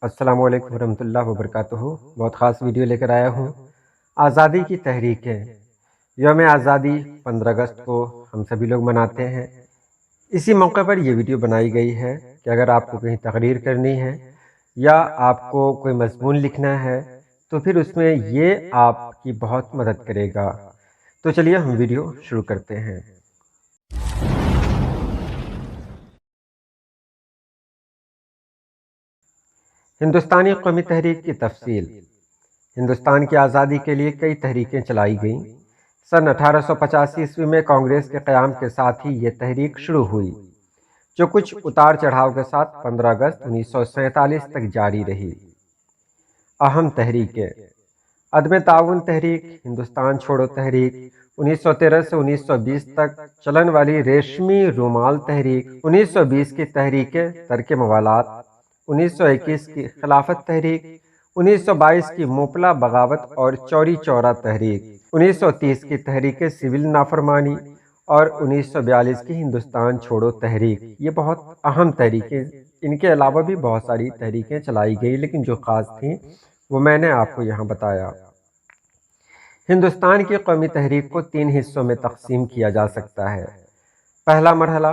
السلام علیکم ورحمۃ اللہ وبرکاتہ۔ بہت خاص ویڈیو لے کر آیا ہوں۔ آزادی کی تحریکیں۔ یوم آزادی 15 اگست کو ہم سبھی لوگ مناتے ہیں۔ اسی موقع پر یہ ویڈیو بنائی گئی ہے کہ اگر آپ کو کہیں تقریر کرنی ہے یا آپ کو کوئی مضمون لکھنا ہے تو پھر اس میں یہ آپ کی بہت مدد کرے گا۔ تو چلیے ہم ویڈیو شروع کرتے ہیں۔ ہندوستانی قومی تحریک کی تفصیل۔ ہندوستان کی آزادی کے لیے کئی تحریکیں چلائی گئیں۔ سن 1885 میں کانگریس کے قیام کے ساتھ ہی یہ تحریک شروع ہوئی، جو کچھ اتار چڑھاؤ کے ساتھ 15 اگست 1947 تک جاری رہی۔ اہم تحریکیں: عدم تعاون تحریک، ہندوستان چھوڑو تحریک، 1913 سے 1920 تک چلن والی ریشمی رومال تحریک، 1920 کی تحریک ترک موالات، 1921 کی خلافت تحریک، 1922 کی موپلا بغاوت اور چوری چورا تحریک، 1930 کی تحریک سول نافرمانی اور 1942 کی ہندوستان چھوڑو تحریک۔ یہ بہت اہم تحریکیں، ان کے علاوہ بھی بہت ساری تحریکیں چلائی گئی، لیکن جو خاص تھیں وہ میں نے آپ کو یہاں بتایا۔ ہندوستان کی قومی تحریک کو 3 حصوں میں تقسیم کیا جا سکتا ہے۔ پہلا مرحلہ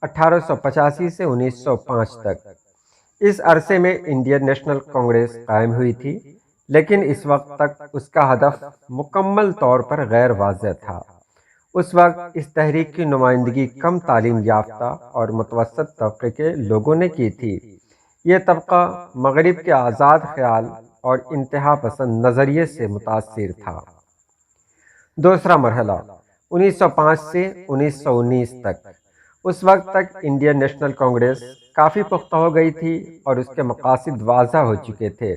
1885 سے 1905 تک۔ اس عرصے میں انڈین نیشنل کانگریس قائم ہوئی تھی، لیکن اس وقت تک اس کا ہدف مکمل طور پر غیر واضح تھا۔ اس وقت اس تحریک کی نمائندگی کم تعلیم یافتہ اور متوسط طبقے کے لوگوں نے کی تھی۔ یہ طبقہ مغرب کے آزاد خیال اور انتہا پسند نظریے سے متاثر تھا۔ دوسرا مرحلہ 1905 سے 1919 تک۔ اس وقت تک انڈین نیشنل کانگریس کافی پختہ ہو گئی تھی اور اس کے مقاصد واضح ہو چکے تھے۔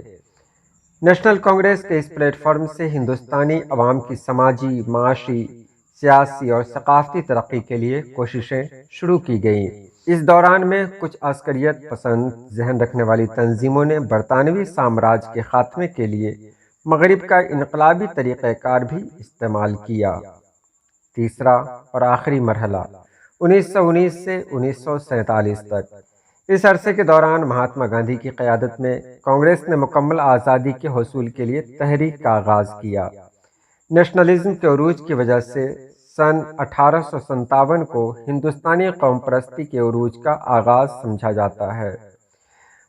نیشنل کانگریس کے اس پلیٹ فارم سے ہندوستانی عوام کی سماجی، معاشی، سیاسی اور ثقافتی ترقی کے لیے کوششیں شروع کی گئیں۔ اس دوران میں کچھ عسکریت پسند ذہن رکھنے والی تنظیموں نے برطانوی سامراج کے خاتمے کے لیے مغرب کا انقلابی طریقہ کار بھی استعمال کیا۔ تیسرا اور آخری مرحلہ 1919 سے 1947 تک۔ اس عرصے کے دوران مہاتما گاندھی کی قیادت میں کانگریس نے مکمل آزادی کے حصول کے لیے تحریک کا آغاز کیا۔ نیشنلزم کے عروج کی وجہ سے سن 1857 کو ہندوستانی قوم پرستی کے عروج کا آغاز سمجھا جاتا ہے۔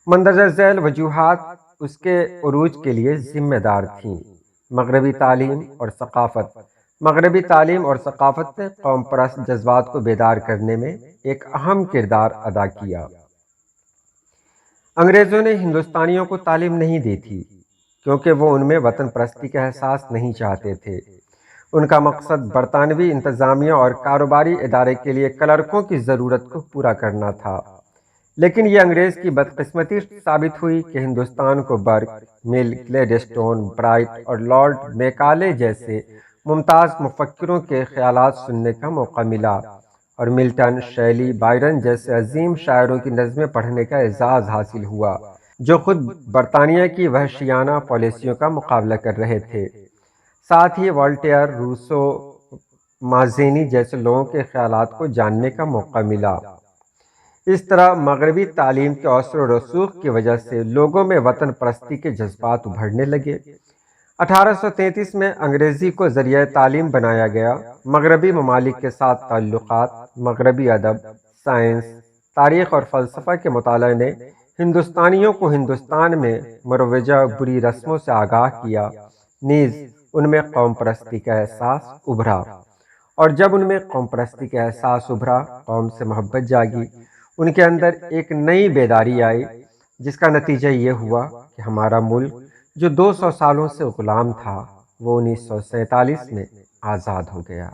مندرجہ ذیل وجوہات اس کے عروج کے لیے ذمہ دار تھیں۔ مغربی تعلیم اور ثقافت۔ مغربی تعلیم اور ثقافت نے قوم پرست جذبات کو بیدار کرنے میں ایک اہم کردار ادا کیا۔ انگریزوں نے ہندوستانیوں کو تعلیم نہیں دی تھی کیونکہ وہ ان میں وطن پرستی کا احساس نہیں چاہتے تھے۔ ان کا مقصد برطانوی انتظامیہ اور کاروباری ادارے کے لیے کلرکوں کی ضرورت کو پورا کرنا تھا، لیکن یہ انگریز کی بدقسمتی ثابت ہوئی کہ ہندوستان کو برک، مل، گلیڈسٹون، برائٹ اور لارڈ میکالے جیسے ممتاز مفکروں کے خیالات سننے کا موقع ملا اور ملٹن، شیلی، بائرن جیسے عظیم شاعروں کی نظمیں پڑھنے کا اعزاز حاصل ہوا، جو خود برطانیہ کی وحشیانہ پالیسیوں کا مقابلہ کر رہے تھے۔ ساتھ ہی والٹیئر، روسو، مازینی جیسے لوگوں کے خیالات کو جاننے کا موقع ملا۔ اس طرح مغربی تعلیم کے اثر و رسوخ کی وجہ سے لوگوں میں وطن پرستی کے جذبات ابھرنے لگے۔ 1833 میں انگریزی کو ذریعہ تعلیم بنایا گیا۔ مغربی ممالک کے ساتھ تعلقات، مغربی ادب، سائنس، تاریخ اور فلسفہ کے مطالعے نے ہندوستانیوں کو ہندوستان میں مروجہ بری رسموں سے آگاہ کیا، نیز ان میں قوم پرستی کا احساس ابھرا، اور جب ان میں قوم پرستی کا احساس ابھرا، قوم سے محبت جاگی، ان کے اندر ایک نئی بیداری آئی، جس کا نتیجہ یہ ہوا کہ ہمارا ملک جو 200 سالوں سے غلام تھا وہ 1947 میں آزاد ہو گیا۔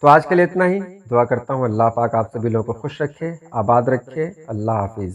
تو آج کے لیے اتنا ہی۔ دعا کرتا ہوں اللہ پاک آپ سبھی لوگوں کو خوش رکھے، آباد رکھے۔ اللہ حافظ۔